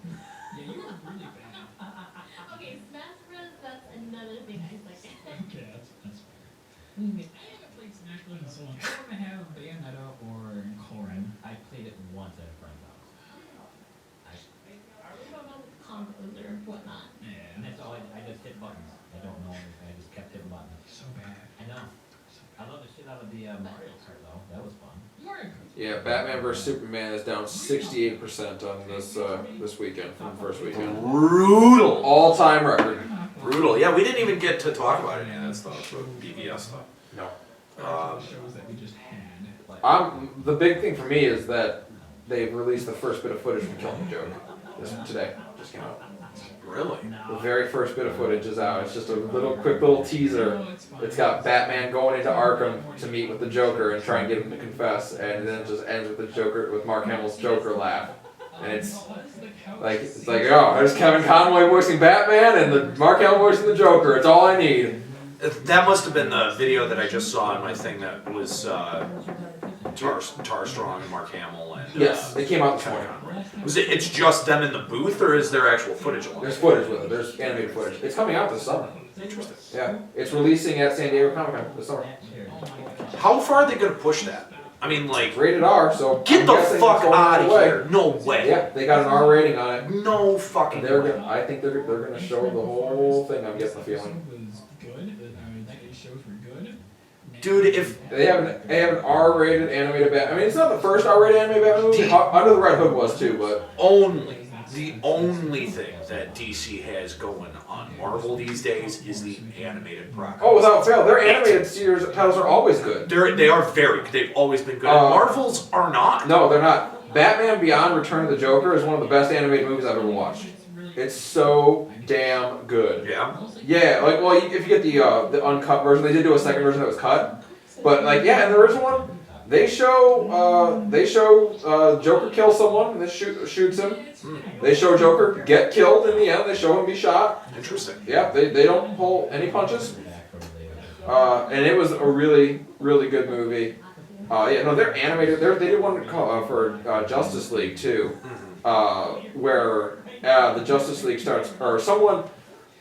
Yeah, you were really bad. Okay, Smash Bros. That's another thing I suck at. Okay, that's fair. I haven't played Smash Bros. in so long. I want to have Bayonetta or Corrin. I played it once at a friend's house. I don't know the combos or whatnot. Yeah. And that's all I just hit buttons. I don't know anything. I just kept hitting buttons. So bad. I know. So I bad. love the shit out of the Mario Kart though. That was fun. Mario Kart. Yeah, Batman vs Superman is down 68% on this weekend from the first weekend. Brutal. All-time record. Brutal. Yeah, we didn't even get to talk about any of that stuff, the BVS stuff. No. Shows that we just had. The big thing for me is that they've released the first bit of footage from Killing Joke today. Just came out. Really? The very first bit of footage is out. It's just a quick little teaser. It's got Batman going into Arkham to meet with the Joker and try and get him to confess, and then it just ends with the Joker, with Mark Hamill's Joker laugh. And it's like, oh, there's Kevin Conroy voicing Batman and the Mark Hamill voicing the Joker. It's all I need. That must have been the video that I just saw on my thing that was Tar Strong and Mark Hamill and Yes, it came out this Kevin morning. Conroy. Was it? It's just them in the booth, or is there actual footage of There's it? footage with it. There's animated footage. It's coming out this summer. Interesting. Yeah, it's releasing at San Diego Comic Con this summer. How far are they going to push that? I mean, like, It's rated R, so get I'm the guessing fuck it's going out of away. here! No way. Yeah, they got an R rating on it. No fucking They're way. gonna, I think they're gonna show the whole thing. I'm getting the feeling. Was good. I mean, these shows were good. Dude, if They have an R-rated animated Batman. I mean, it's not the first R-rated animated Batman movie. Under the Red Hood was too, but the only thing that DC has going on Marvel these days is the animated product. oh, without fail, their animated series titles are always good. They've always been good. Marvel's are not. No, they're not. Batman Beyond: Return of the Joker is one of the best animated movies I've ever watched. It's so damn good. Yeah. Yeah, like, well, if you get the uncut version, they did do a second version that was cut, but like, yeah, in the original one, they show Joker kill someone and then shoots him. They show Joker get killed in the end. They show him be shot. Interesting. Yeah, they don't pull any punches. And it was a really, really good movie. Yeah, no, they're animated. They did one for Justice League too, where the Justice League starts, or someone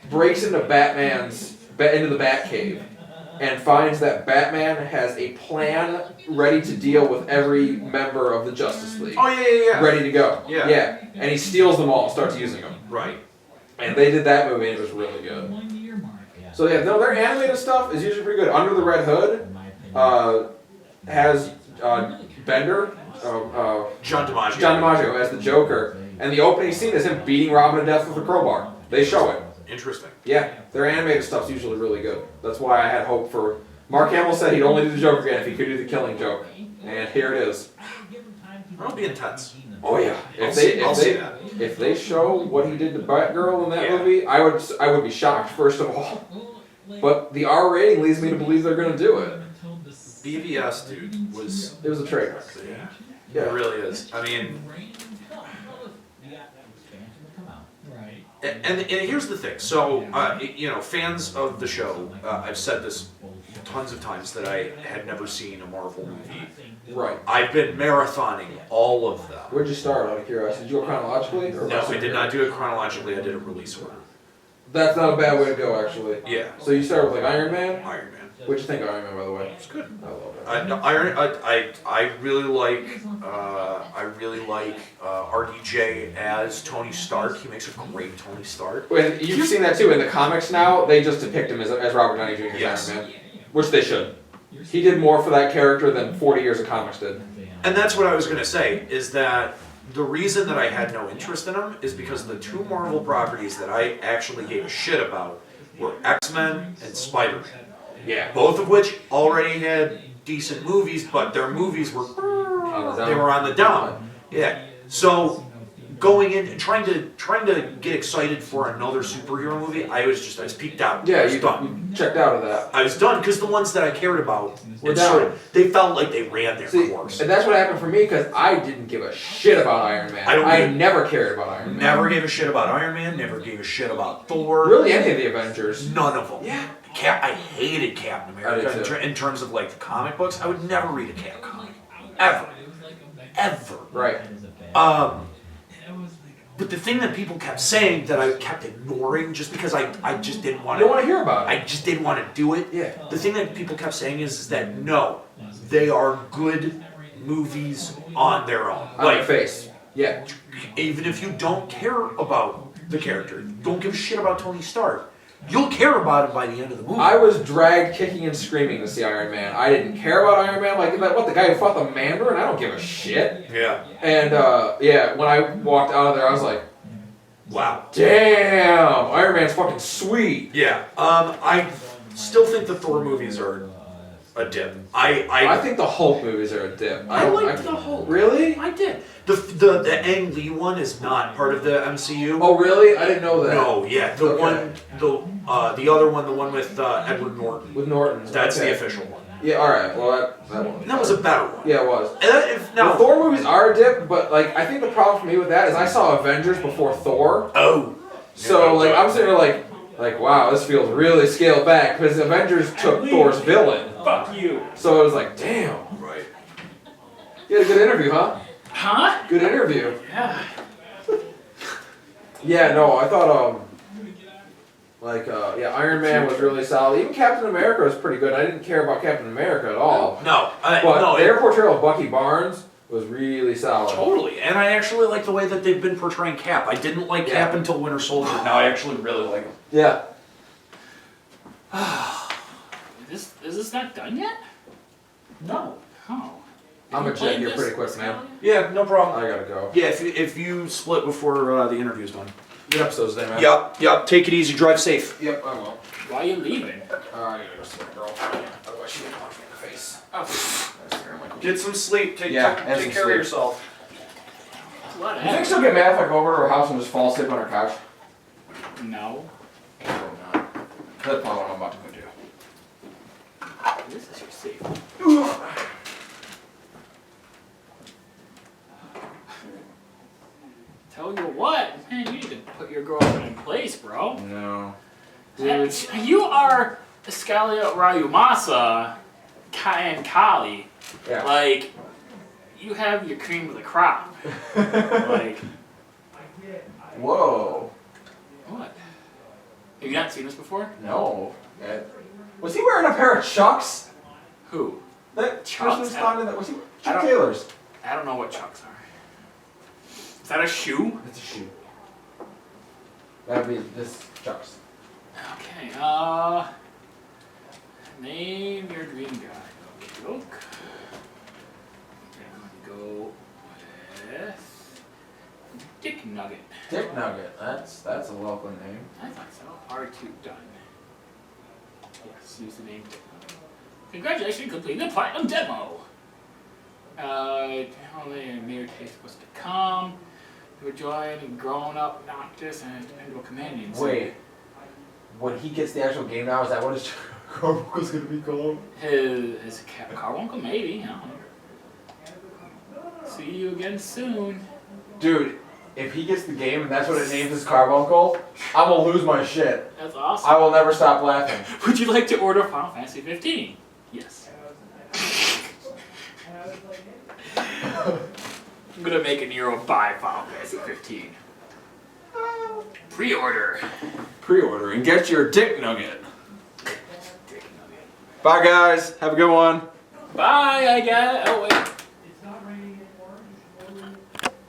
breaks into the Batcave and finds that Batman has a plan ready to deal with every member of the Justice League. Oh yeah. Ready to go. Yeah. And he steals them all and starts using them. Right. And they did that movie and it was really good. 1 year mark. So yeah, no, their animated stuff is usually pretty good. Under the Red Hood has Bender, John DiMaggio as the Joker, and the opening scene is him beating Robin to death with a crowbar. They show it. Interesting. Yeah, their animated stuff's usually really good. That's why I had hope for. Mark Hamill said he'd only do the Joker again if he could do the Killing Joke, and here it is. That'll be intense. Oh yeah, I'll see that. if they show what he did to Batgirl in that Yeah. movie, I would be shocked first of all. But the R rating leads me to believe they're gonna do it. BVS, dude, was It was a trademark. yeah. It really is. I mean, Right. and here's the thing. So, fans of the show, I've said this tons of times that I had never seen a Marvel movie. Right. I've been marathoning all of them. Where'd you start, out of curiosity? Did you go chronologically? Or No, I did not do it chronologically. I did a release order. That's not a bad way to go, actually. Yeah, So you started with like Iron Man? Iron Man. What'd you think of Iron Man, by the way? It's good. I love it. I really like RDJ as Tony Stark. He makes a great Tony Stark. And you've seen that too in the comics now. They just depict him as Robert Downey Jr. as Yes. Iron Man, which they should. He did more for that character than 40 years of comics did. And that's what I was gonna say, is that the reason that I had no interest in him is because the two Marvel properties that I actually gave a shit about were X-Men and Spider-Man. Yeah. Both of which already had decent movies, but their movies were they were on the down. Yeah. So going in and trying to get excited for another superhero movie, I was peaked out. Yeah, I was you done. checked out of that. I was done because the ones that I cared about Were and down. sort of, they felt like they ran their See, course. and that's what happened for me because I didn't give a shit about Iron Man. I never cared about Iron Man. Never gave a shit about Iron Man. Never gave a shit about Thor. Really, any of the Avengers. None of them. Yeah. I hated Captain America I did too. in terms of like the comic books. I would never read a Cap comic, ever. Right. But the thing that people kept saying that I kept ignoring just because I just didn't want You don't want to hear about it. I just didn't want to do it. Yeah. The thing that people kept saying is that no, they are good movies on their own. On their face. Yeah. Even if you don't care about the character, don't give a shit about Tony Stark, you'll care about him by the end of the movie. I was dragged kicking and screaming to see Iron Man. I didn't care about Iron Man. Like, what, the guy who fought the Mandarin? I don't give a shit. Yeah. And, yeah, when I walked out of there, I was like, Wow. damn, Iron Man's fucking sweet. Yeah. I still think the Thor movies are a dip. I think the Hulk movies are a dip. I liked the Hulk. Really? I did. The Ang Lee one is not part of the MCU. Oh, really? I didn't know that. No, yeah. The Okay. one, the other one, the one with Edward Norton. With Norton. That's okay. the official one. Yeah, alright. Well, that one. And that was a better one. Yeah, it was. And that, if Now, now, Thor movies are a dip, but, like, I think the problem for me with that is I saw Avengers before Thor. oh, So, like, I'm sitting there like, wow, this feels really scaled back, because Avengers took Thor's villain. Fuck you. So it was like, damn. right. You had a good interview, huh? Huh? Good interview. Yeah. Yeah, no, I thought, yeah, Iron Man was really solid. Even Captain America was pretty good. I didn't care about Captain America at all. No, But no, their portrayal of Bucky Barnes was really solid. totally. And I actually like the way that they've been portraying Cap. I didn't like Yeah. Cap until Winter Soldier. Now I actually really like him. Yeah. Is this not done yet? No. Oh. I'm You a jet played here this, pretty quick, man. Yeah, no problem. I gotta go. Yeah, if you split before the interview's done. Good episodes today, man. Yep. Take it easy. Drive safe. Yep, I will. Why are you leaving? I gotta go see my girlfriend. Otherwise she can punch me in the face. Oh. Get some sleep. Take Yeah, and take some care sleep. of yourself. What? You think she'll get mad if I go over to her house and just fall asleep on her couch? No. Probably not. That's probably what I'm about to go do. This is your safe. Tell you what, man, you need to put your girlfriend in place, bro. No. Dude, you are Scalia Ryumasa and Kali. Yeah. Like, you have your cream of the crop. Like, Whoa. what? Have you not seen this before? No. Was he wearing a pair of Chucks? Who? That Chucks? Christmas time that was he? I Chuck don't- Taylor's. I don't know what Chucks are. Is that a shoe? It's a shoe. That'd be this Chucks. Okay, name your dream guy. Okay, look. Okay, I'm gonna go with Dick Nugget. Dick Nugget. That's a welcome name. I thought so. R2 done. Yes, use the name Dick Nugget. Congratulations, you completed the platinum demo. Only a mere taste was to come. You were joined and grown up, Noctis, and dependable companions. Wait. When he gets the actual game now, is that what his Carbuncle's gonna be called? His Carbuncle, maybe. I don't know. See you again soon. Dude, if he gets the game and that's what it names his Carbuncle, I'm gonna lose my shit. That's awesome. I will never stop laughing. Would you like to order Final Fantasy 15? Yes. I'm gonna make a Nero buy Final Fantasy 15. Pre-order. Pre-order and get your Dick Nugget. Dick Nugget. Bye guys, have a good one. Bye, I guess. Oh wait.